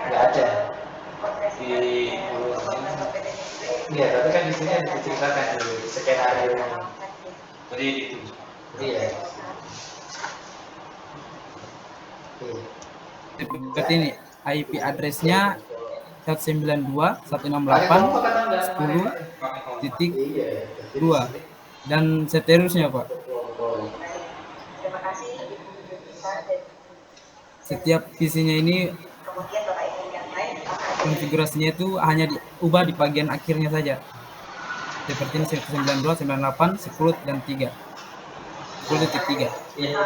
nggak ada di iya, tapi kan di sini ada diceritakan di skenario jadi itu iya. Seperti ini, IP address-nya 192.168.10.2 dan seterusnya, Pak. Setiap PC-nya ini konfigurasinya itu hanya diubah di bagian akhirnya saja. Seperti ini 192, 98, 10 dan 3. 10.3. Iya.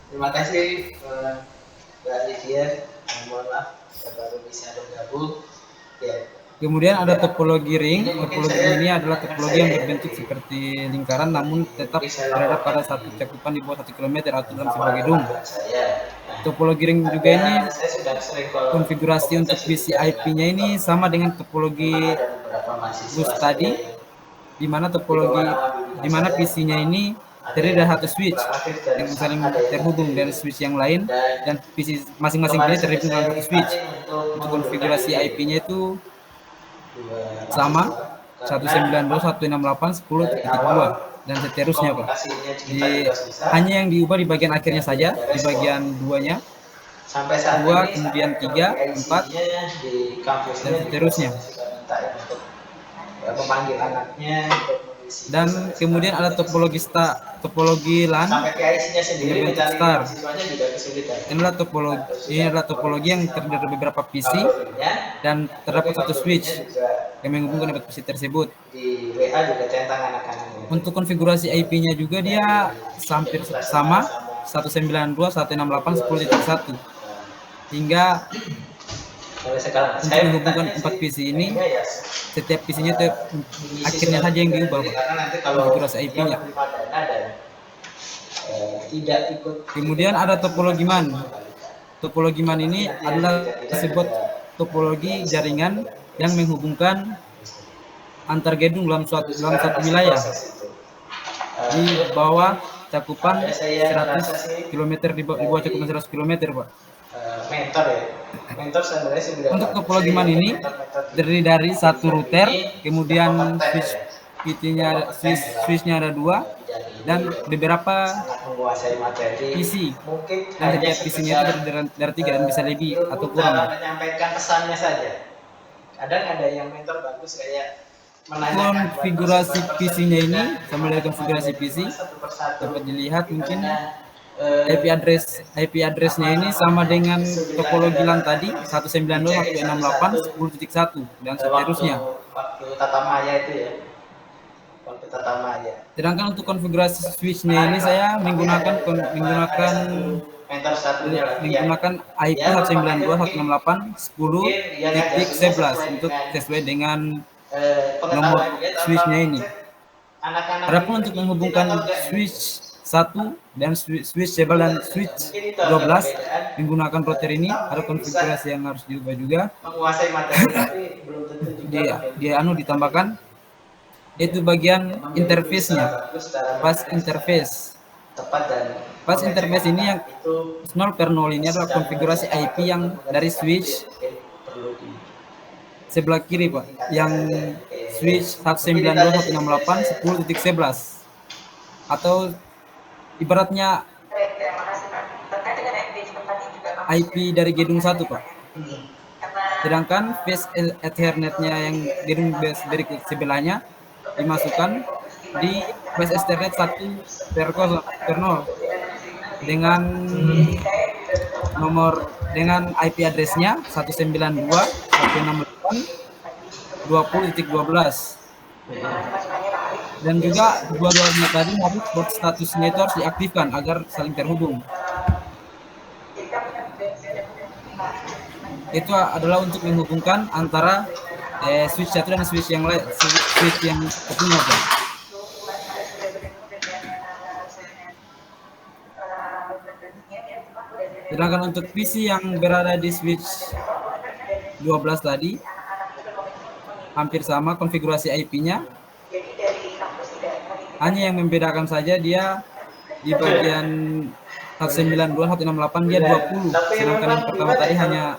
Terima kasih Mbak Lydia. Mohon maaf baru bisa bergabung. Ya. Kemudian ada topologi ring. Topologi ini adalah topologi yang berbentuk seperti lingkaran namun tetap berada pada satu cakupan di bawah 1 km atau dalam sebuah gedung. Topologi ring juga ini konfigurasi untuk PC IP-nya ini sama dengan topologi bus tadi, di mana PC-nya ini terdiri dari satu switch yang saling terhubung dari switch yang lain dan PC masing-masing ini terhubung dengan satu switch. Untuk konfigurasi IP-nya itu sama 192.168.10.2 dan seterusnya, Pak. Hanya yang diubah di bagian akhirnya saja, di bagian 2-nya 2, kemudian 3, 4 dan seterusnya. Memanggil anaknya. Dan kemudian ada topologi LAN berbentuk star. Ini adalah topologi yang terdiri dari beberapa PC dan terdapat satu switch yang menghubungkan kedua PC tersebut. Untuk konfigurasi IP-nya juga dia hampir sama 192.168.10.1 hingga untuk menghubungkan 4 PC ini, setiap PC-nya itu akhirnya saja yang diubah, Pak, konfigurasi IP-nya. Kemudian ada topologi MAN. Topologi MAN ini adalah sebuah topologi jaringan yang menghubungkan antar gedung dalam suatu wilayah di bawah cakupan 100 km, di bawah cakupan 100 km, Pak. Untuk topologi MAN ini terdiri dari satu router, kemudian switch-nya ada 2 dan beberapa PC, dan setiap PC-nya itu dari 3 dan bisa lebih atau kurang. Menyampaikan pesannya saja. Kadang ada yang mentor bagus kayak konfigurasi PC-nya ini sama dari konfigurasi PC dapat dilihat mungkin IP address-nya ini sama dengan topologi LAN tadi 192.168.10.1 dan seterusnya. Waktu tata maya itu ya. Sedangkan untuk konfigurasi switch-nya ini saya menggunakan IP 192.168.10.11 untuk sesuai dengan nomor switch-nya ini. Adapun untuk menghubungkan switch 1 dan switch table dan switch 12 menggunakan router ini ada konfigurasi yang harus diubah juga. Dia ditambahkan itu bagian interface-nya, pass interface. Pass interface ini yang 0/0 ini adalah konfigurasi IP yang dari switch sebelah kiri, Pak, yang switch 192.168.10.11 atau ibaratnya IP dari gedung 1, Pak. Sedangkan face Ethernet-nya yang gedung dari sebelahnya dimasukkan di base Ethernet 1/0 dengan IP address-nya 192.168.20.12 dan juga dua-duanya tadi harus port statusnya itu harus diaktifkan agar saling terhubung. Itu adalah untuk menghubungkan antara switch 1 dan switch yang lain, switch yang satunya, Pak. Sedangkan untuk PC yang berada di switch 12 tadi hampir sama konfigurasi IP-nya, hanya yang membedakan saja dia di bagian 192, 168 dia 20. Sedangkan yang pertama tadi hanya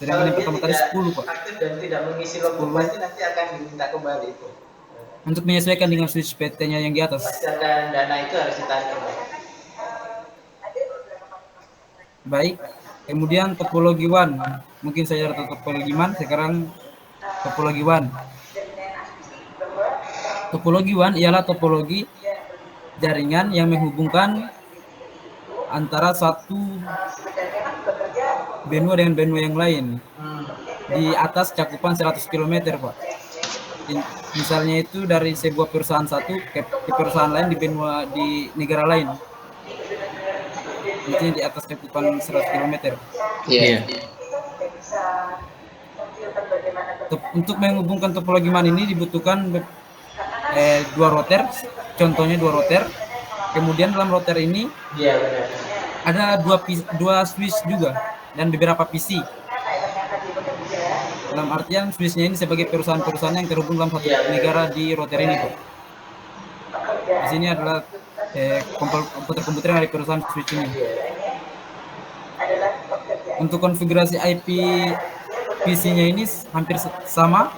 sedangkan yang pertama tadi 10, Pak. Aktif dan tidak mengisi logbook pasti nanti akan diminta kembali itu. Untuk menyesuaikan dengan switch PT-nya yang di atas. Pasti akan dana itu harus ditarik kembali. Baik. Kemudian topologi one. Mungkin saya ada topologi one, sekarang topologi one. Topologi one ialah topologi jaringan yang menghubungkan antara satu benua dengan benua yang lain di atas cakupan 100 km, Pak. Misalnya itu dari sebuah perusahaan satu ke perusahaan lain di benua di negara lain. Intinya di atas cakupan 100 km. Iya. Untuk menghubungkan topologi man ini dibutuhkan dua router, contohnya dua router. Kemudian dalam router ini ada dua switch juga dan beberapa PC. Dalam artian switchnya ini sebagai perusahaan-perusahaan yang terhubung dalam satu negara di router ini, Pak. Di sini adalah komputer-komputer dari perusahaan switch ini. Untuk konfigurasi IP PC-nya ini hampir sama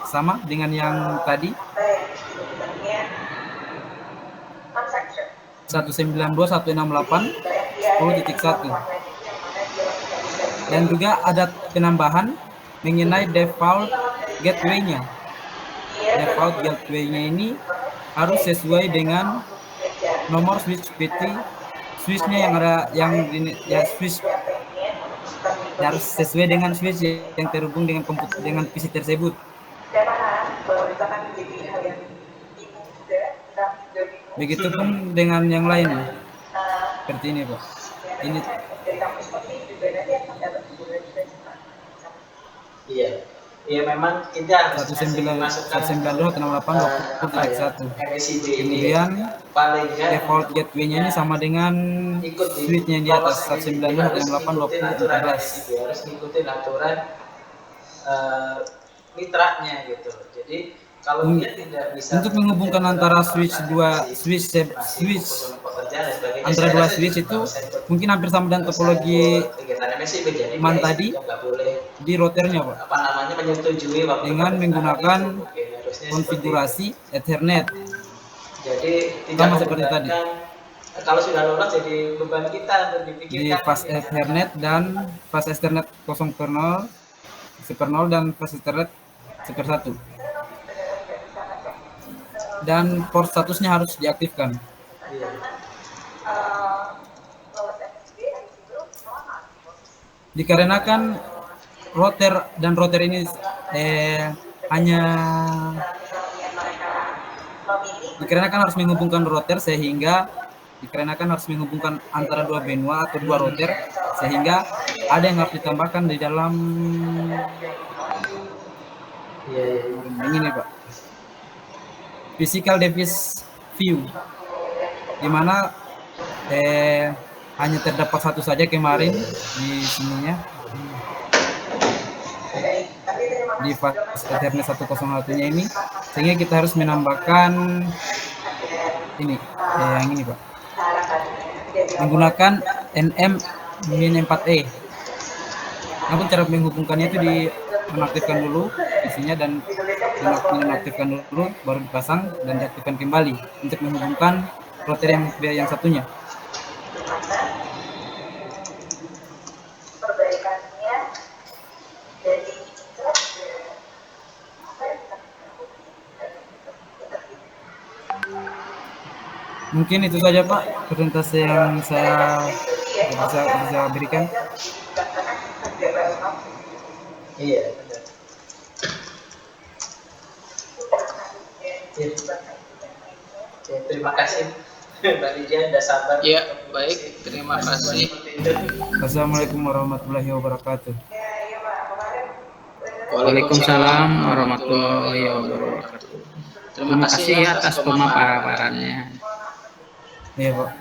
dengan yang tadi. 192.168.10.1 dan juga ada penambahan mengenai default gateway-nya. Default gateway-nya ini harus sesuai dengan nomor switch PT, switch-nya yang ada switch harus sesuai dengan switch yang terhubung dengan komputer dengan PC tersebut. Begitupun dengan yang lain seperti ini, Pak. Ini iya memang kita harus 192.168.20.1. Kemudian default gateway-nya ini sama dengan switch-nya di atas 192.168.20.14. harus ngikutin aturan mitranya gitu. Jadi kalau dia tidak bisa untuk menghubungkan antara switch antara dua switch itu mungkin hampir sama dengan topologi man tadi di routernya, Pak. menyetujui dengan menggunakan konfigurasi Ethernet. Jadi sama seperti tadi. Kalau sudah lolos jadi beban kita untuk dipikirkan. Di fast Ethernet dan fast Ethernet 0/0, 1/0 dan fast Ethernet 1/1. Dan port statusnya harus diaktifkan. Dikarenakan router ini dikarenakan harus menghubungkan router dikarenakan harus menghubungkan antara dua benua atau dua router, sehingga ada yang harus ditambahkan di dalam ini, Pak. Physical device view, di mana hanya terdapat satu saja kemarin di sininya di fast Ethernet 101-nya ini, sehingga kita harus menambahkan ini yang ini, Pak, menggunakan NM-4E. Namun cara menghubungkannya itu menaktifkan dulu isinya dan menonaktifkan dulu, baru dipasang dan diaktifkan kembali untuk menghubungkan router yang satunya. Mungkin itu saja, Pak, presentasi yang saya bisa berikan. Iya. Terima kasih Mbak Lydia, sudah sabar. Ya, baik, terima kasih. Assalamualaikum warahmatullahi wabarakatuh. Waalaikumsalam warahmatullahi wabarakatuh. Terima kasih atas pemaparannya. Iya, Pak.